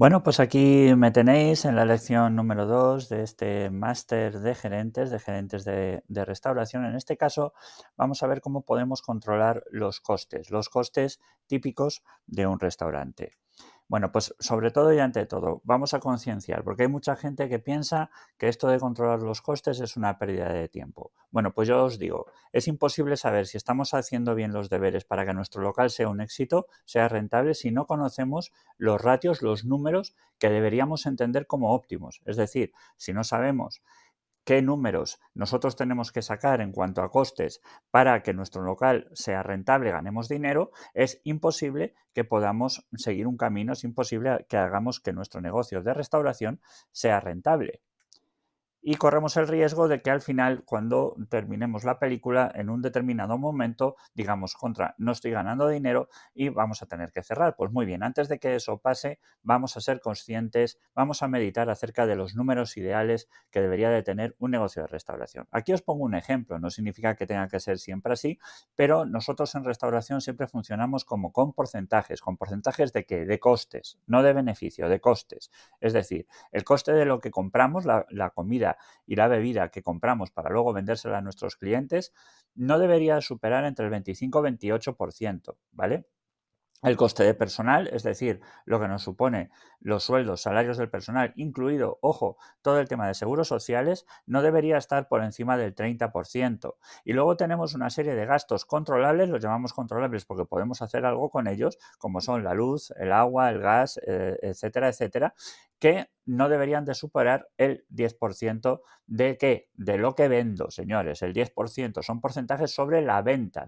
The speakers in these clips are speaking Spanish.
Bueno, pues aquí me tenéis en la lección número 2 de este máster de gerentes de restauración. En este caso, vamos a ver cómo podemos controlar los costes típicos de un restaurante. Bueno, pues sobre todo y ante todo, vamos a concienciar, porque hay mucha gente que piensa que esto de controlar los costes es una pérdida de tiempo. Bueno, pues yo os digo, es imposible saber si estamos haciendo bien los deberes para que nuestro local sea un éxito, sea rentable, si no conocemos los ratios, los números que deberíamos entender como óptimos. Es decir, si no sabemos qué números nosotros tenemos que sacar en cuanto a costes para que nuestro local sea rentable, ganemos dinero, es imposible que podamos seguir un camino, es imposible que hagamos que nuestro negocio de restauración sea rentable. Y corremos el riesgo de que al final, cuando terminemos la película, en un determinado momento, digamos, no estoy ganando dinero y vamos a tener que cerrar. Pues muy bien, antes de que eso pase, vamos a ser conscientes, vamos a meditar acerca de los números ideales que debería de tener un negocio de restauración. Aquí os pongo un ejemplo, no significa que tenga que ser siempre así, pero nosotros en restauración siempre funcionamos como con porcentajes de qué, de costes, no de beneficio, de costes. Es decir, el coste de lo que compramos, la comida y la bebida que compramos para luego vendérsela a nuestros clientes no debería superar entre el 25 y 28%, ¿vale? El coste de personal, es decir, lo que nos supone los sueldos, salarios del personal, incluido, ojo, todo el tema de seguros sociales, no debería estar por encima del 30%. Y luego tenemos una serie de gastos controlables, los llamamos controlables porque podemos hacer algo con ellos, como son la luz, el agua, el gas, etcétera, etcétera, que no deberían de superar el 10% de qué, de lo que vendo, señores. El 10% son porcentajes sobre la venta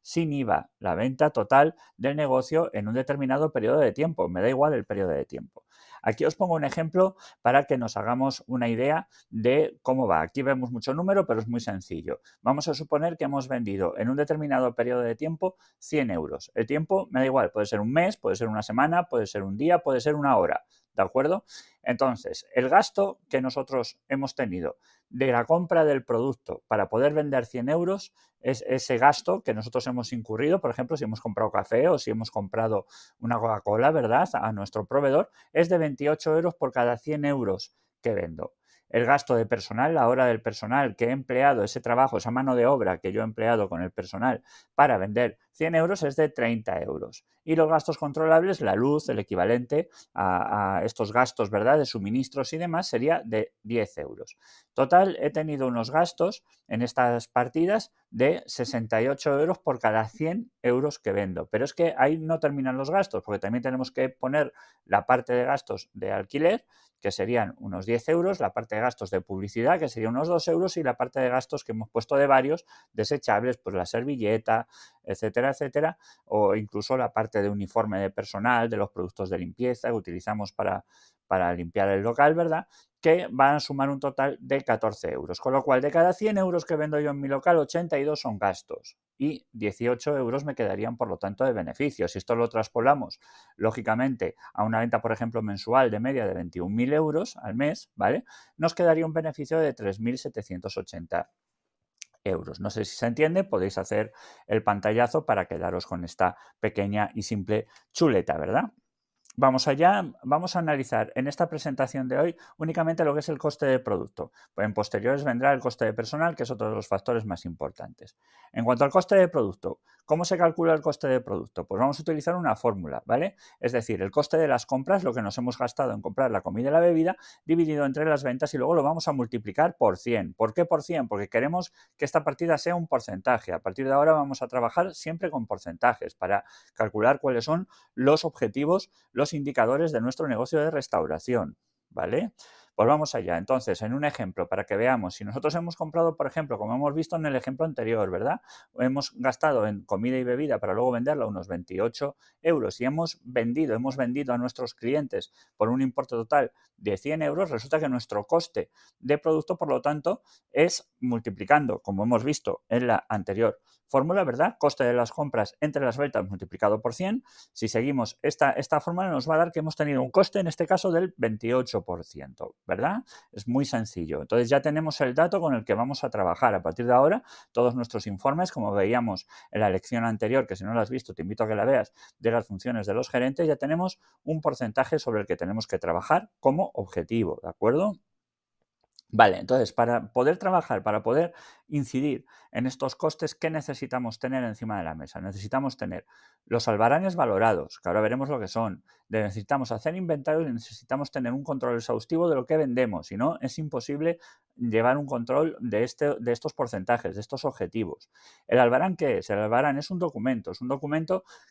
sin IVA, la venta total del negocio en un determinado periodo de tiempo. Me da igual el periodo de tiempo. Aquí os pongo un ejemplo para que nos hagamos una idea de cómo va. Aquí vemos mucho número, pero es muy sencillo. Vamos a suponer que hemos vendido en un determinado periodo de tiempo 100 euros. El tiempo me da igual, puede ser un mes, puede ser una semana, puede ser un día, puede ser una hora. ¿De acuerdo? Entonces, el gasto que nosotros hemos tenido de la compra del producto para poder vender 100 euros es ese gasto que nosotros hemos incurrido, por ejemplo, si hemos comprado café o si hemos comprado una Coca-Cola, ¿verdad?, a nuestro proveedor, es de 28 euros por cada 100 euros que vendo. El gasto de personal, la hora del personal que he empleado, ese trabajo, esa mano de obra que yo he empleado con el personal para vender 100 euros es de 30 euros. Y los gastos controlables, la luz, el equivalente a estos gastos, ¿verdad?, de suministros y demás, sería de 10 euros. Total, he tenido unos gastos en estas partidas de 68 euros por cada 100 euros que vendo. Pero es que ahí no terminan los gastos, porque también tenemos que poner la parte de gastos de alquiler, que serían unos 10 euros, la parte de gastos de publicidad, que serían unos 2 euros, y la parte de gastos que hemos puesto de varios desechables, pues la servilleta, etcétera, etcétera, o incluso la parte de uniforme de personal, de los productos de limpieza que utilizamos para limpiar el local, ¿verdad?, que van a sumar un total de 14 euros. Con lo cual, de cada 100 euros que vendo yo en mi local, 82 son gastos y 18 euros me quedarían, por lo tanto, de beneficios. Si esto lo traspolamos, lógicamente, a una venta, por ejemplo, mensual de media de 21.000 euros al mes, ¿vale?, nos quedaría un beneficio de 3.780 euros. No sé si se entiende, podéis hacer el pantallazo para quedaros con esta pequeña y simple chuleta, ¿verdad? Vamos allá, vamos a analizar en esta presentación de hoy únicamente lo que es el coste de producto. Pues en posteriores vendrá el coste de personal, que es otro de los factores más importantes. En cuanto al coste de producto, ¿cómo se calcula el coste de producto? Pues vamos a utilizar una fórmula, ¿vale? Es decir, el coste de las compras, lo que nos hemos gastado en comprar la comida y la bebida, dividido entre las ventas, y luego lo vamos a multiplicar por 100. ¿Por qué por 100? Porque queremos que esta partida sea un porcentaje. A partir de ahora vamos a trabajar siempre con porcentajes para calcular cuáles son los objetivos, los indicadores de nuestro negocio de restauración, ¿vale? Pues vamos allá. Entonces, en un ejemplo, para que veamos, si nosotros hemos comprado, por ejemplo, como hemos visto en el ejemplo anterior, ¿verdad?, hemos gastado en comida y bebida para luego venderla unos 28 euros y hemos vendido a nuestros clientes por un importe total de 100 euros, resulta que nuestro coste de producto, por lo tanto, es multiplicando, como hemos visto en la anterior fórmula, ¿verdad? Coste de las compras entre las ventas multiplicado por 100. Si seguimos esta fórmula nos va a dar que hemos tenido un coste, en este caso, del 28%, ¿verdad? Es muy sencillo. Entonces ya tenemos el dato con el que vamos a trabajar. A partir de ahora, todos nuestros informes, como veíamos en la lección anterior, que si no lo has visto, te invito a que la veas, de las funciones de los gerentes, ya tenemos un porcentaje sobre el que tenemos que trabajar como objetivo, ¿de acuerdo? Vale, entonces, para poder trabajar, para poder incidir en estos costes, ¿qué necesitamos tener encima de la mesa? Necesitamos tener los albaranes valorados, que ahora veremos lo que son. Necesitamos hacer inventarios y necesitamos tener un control exhaustivo de lo que vendemos. Si no, es imposible llevar un control de estos porcentajes, de estos objetivos. ¿El albarán qué es? El albarán es un documento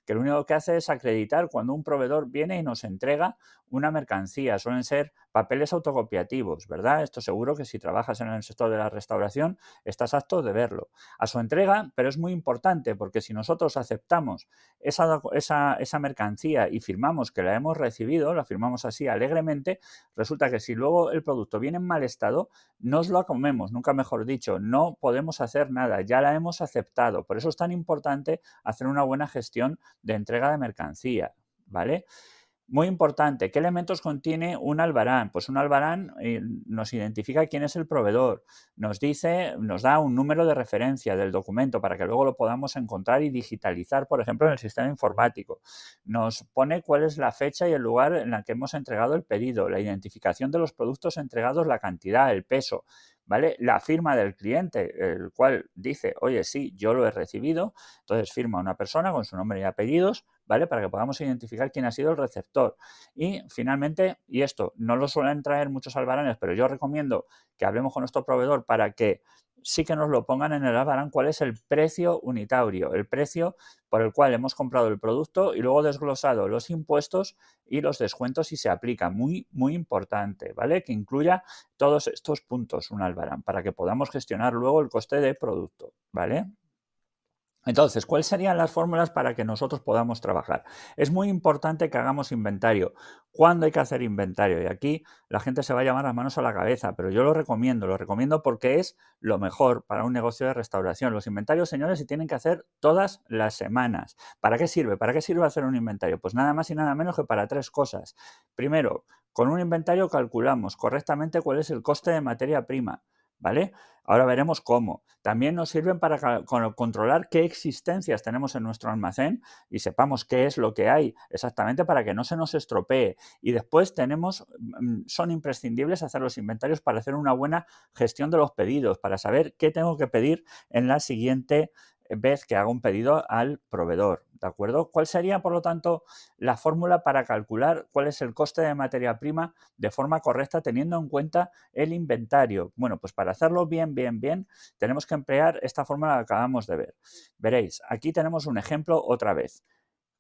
que lo único que hace es acreditar cuando un proveedor viene y nos entrega una mercancía. Suelen ser papeles autocopiativos, ¿verdad? Esto seguro que si trabajas en el sector de la restauración estás apto de verlo. A su entrega, pero es muy importante porque si nosotros aceptamos esa mercancía y firmamos que la hemos recibido, la firmamos así alegremente, resulta que si luego el producto viene en mal estado, nos lo comemos, nunca mejor dicho, no podemos hacer nada, ya la hemos aceptado. Por eso es tan importante hacer una buena gestión de entrega de mercancía, ¿vale? Muy importante, ¿qué elementos contiene un albarán? Pues un albarán nos identifica quién es el proveedor, nos da un número de referencia del documento para que luego lo podamos encontrar y digitalizar, por ejemplo, en el sistema informático. Nos pone cuál es la fecha y el lugar en la que hemos entregado el pedido, la identificación de los productos entregados, la cantidad, el peso, ¿vale? La firma del cliente, el cual dice, oye, sí, yo lo he recibido, entonces firma una persona con su nombre y apellidos, ¿vale? Para que podamos identificar quién ha sido el receptor. Y finalmente, y esto no lo suelen traer muchos albaranes, pero yo recomiendo que hablemos con nuestro proveedor para que sí que nos lo pongan en el albarán cuál es el precio unitario, el precio por el cual hemos comprado el producto y luego desglosado los impuestos y los descuentos si se aplica. Muy, muy importante, ¿vale? Que incluya todos estos puntos un albarán para que podamos gestionar luego el coste de producto, ¿vale? Entonces, ¿cuáles serían las fórmulas para que nosotros podamos trabajar? Es muy importante que hagamos inventario. ¿Cuándo hay que hacer inventario? Y aquí la gente se va a llamar las manos a la cabeza, pero yo lo recomiendo porque es lo mejor para un negocio de restauración. Los inventarios, señores, se tienen que hacer todas las semanas. ¿Para qué sirve? ¿Para qué sirve hacer un inventario? Pues nada más y nada menos que para tres cosas. Primero, con un inventario calculamos correctamente cuál es el coste de materia prima, ¿vale? Ahora veremos cómo. También nos sirven para controlar qué existencias tenemos en nuestro almacén y sepamos qué es lo que hay exactamente para que no se nos estropee. Y después son imprescindibles hacer los inventarios para hacer una buena gestión de los pedidos, para saber qué tengo que pedir en la siguiente vez que hago un pedido al proveedor, ¿de acuerdo? ¿Cuál sería, por lo tanto, la fórmula para calcular cuál es el coste de materia prima de forma correcta teniendo en cuenta el inventario? Bueno, pues para hacerlo bien, tenemos que emplear esta fórmula que acabamos de ver. Veréis, aquí tenemos un ejemplo otra vez.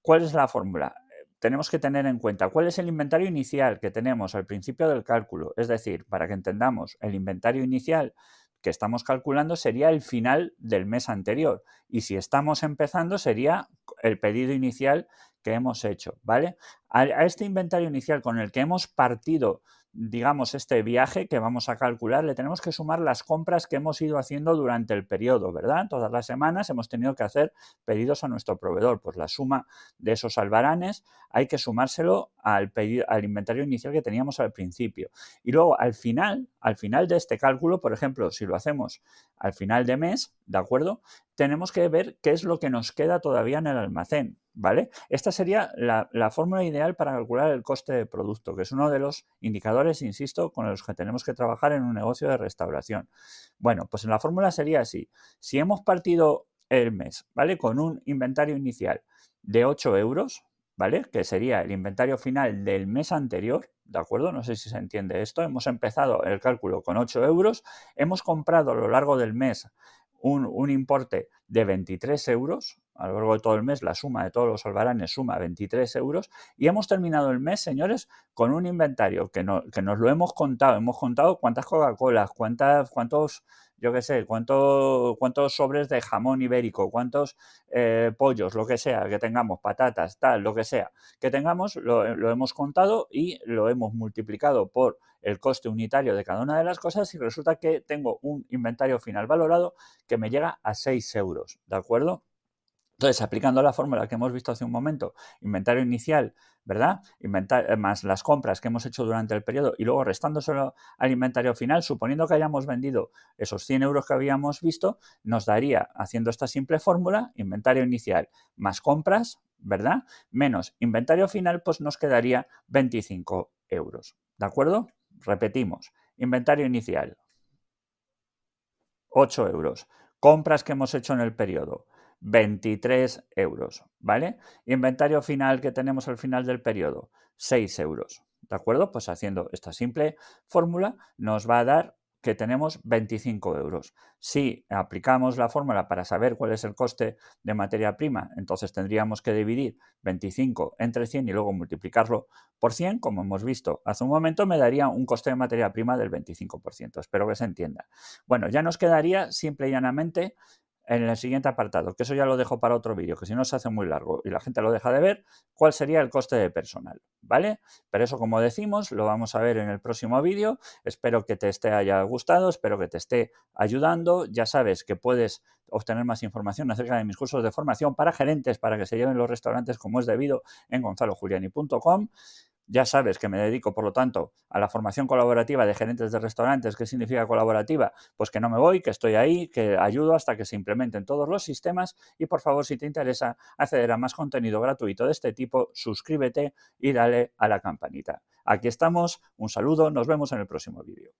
¿Cuál es la fórmula? Tenemos que tener en cuenta cuál es el inventario inicial que tenemos al principio del cálculo. Es decir, para que entendamos, el inventario inicial que estamos calculando sería el final del mes anterior. Y si estamos empezando, sería el pedido inicial que hemos hecho, ¿vale? A este inventario inicial con el que hemos partido, digamos, este viaje que vamos a calcular, le tenemos que sumar las compras que hemos ido haciendo durante el periodo, ¿verdad? Todas las semanas hemos tenido que hacer pedidos a nuestro proveedor. Pues la suma de esos albaranes hay que sumárselo al inventario inicial que teníamos al principio. Y luego al final de este cálculo, por ejemplo, si lo hacemos al final de mes, ¿de acuerdo? Tenemos que ver qué es lo que nos queda todavía en el almacén, ¿vale? Esta sería la fórmula ideal para calcular el coste de producto, que es uno de los indicadores, insisto, con los que tenemos que trabajar en un negocio de restauración. Bueno, pues en la fórmula sería así. Si hemos partido el mes, ¿vale? Con un inventario inicial de 8 euros, ¿vale? Que sería el inventario final del mes anterior, ¿de acuerdo? No sé si se entiende esto. Hemos empezado el cálculo con 8 euros, hemos comprado a lo largo del mes un importe de 23 euros, a lo largo de todo el mes la suma de todos los albaranes suma 23 euros y hemos terminado el mes, señores, con un inventario que nos lo hemos contado cuántas Coca-Colas, cuántos yo qué sé, cuántos sobres de jamón ibérico, cuántos pollos, lo que sea, que tengamos, patatas, tal, lo que sea, que tengamos, lo hemos contado y lo hemos multiplicado por el coste unitario de cada una de las cosas y resulta que tengo un inventario final valorado que me llega a 6 euros, ¿de acuerdo? Entonces, aplicando la fórmula que hemos visto hace un momento, inventario inicial, ¿verdad? Más las compras que hemos hecho durante el periodo y luego restándoselo al inventario final, suponiendo que hayamos vendido esos 100 euros que habíamos visto, nos daría, haciendo esta simple fórmula, inventario inicial más compras, ¿verdad? Menos inventario final, pues nos quedaría 25 euros, ¿de acuerdo? Repetimos, inventario inicial, 8 euros. Compras que hemos hecho en el periodo, 23 euros, ¿vale? Inventario final que tenemos al final del periodo, 6 euros, ¿de acuerdo? Pues haciendo esta simple fórmula nos va a dar que tenemos 25 euros. Si aplicamos la fórmula para saber cuál es el coste de materia prima, entonces tendríamos que dividir 25 entre 100 y luego multiplicarlo por 100, como hemos visto hace un momento, me daría un coste de materia prima del 25%. Espero que se entienda. Bueno, ya nos quedaría simple y llanamente en el siguiente apartado, que eso ya lo dejo para otro vídeo, que si no se hace muy largo y la gente lo deja de ver, cuál sería el coste de personal, ¿vale? Pero eso, como decimos, lo vamos a ver en el próximo vídeo. Espero que te haya gustado, espero que te esté ayudando. Ya sabes que puedes obtener más información acerca de mis cursos de formación para gerentes, para que se lleven los restaurantes como es debido en gonzalojuliani.com. Ya sabes que me dedico, por lo tanto, a la formación colaborativa de gerentes de restaurantes. ¿Qué significa colaborativa? Pues que no me voy, que estoy ahí, que ayudo hasta que se implementen todos los sistemas y, por favor, si te interesa acceder a más contenido gratuito de este tipo, suscríbete y dale a la campanita. Aquí estamos, un saludo, nos vemos en el próximo vídeo.